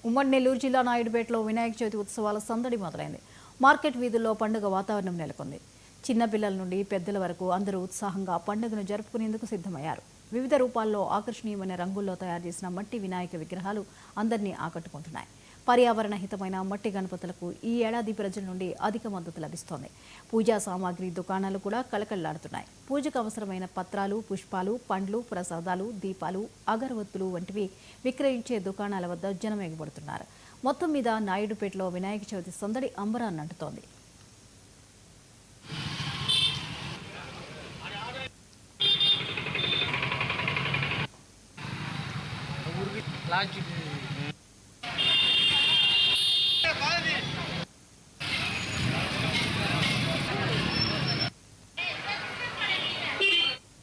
ఉమ్మడి నెల్లూరు జిల్లా నాయుడుపేటలో వినాయక చవితి ఉత్సవాల సందడి మొదలైంది. మార్కెట్ వీధుల్లో పండుగ వాతావరణం నెలకొంది. చిన్నపిల్లల నుండి పెద్దల వరకు అందరూ ఉత్సాహంగా పండుగను జరుపుకునేందుకు సిద్ధమయ్యారు. వివిధ రూపాల్లో ఆకర్షణీయమైన రంగుల్లో తయారు చేసిన మట్టి వినాయక విగ్రహాలు అందరినీ ఆకట్టుకుంటున్నాయి. పర్యావరణ హితమైన మట్టి గణపతులకు ఈ ఏడాది ప్రజల నుండి అధిక మద్దతు లభిస్తోంది. పూజా సామాగ్రి దుకాణాలు కూడా కళకళలాడుతున్నాయి. పూజకు అవసరమైన పత్రాలు, పుష్పాలు, పండ్లు, ప్రసాదాలు, దీపాలు, అగరవత్తులు వంటివి విక్రయించే దుకాణాల వద్ద జనం ఎగబడుతున్నారు. మొత్తం మీద నాయుడుపేటలో వినాయక చవితి సందడి అంబరాన్నంటుతోంది. లాంచ్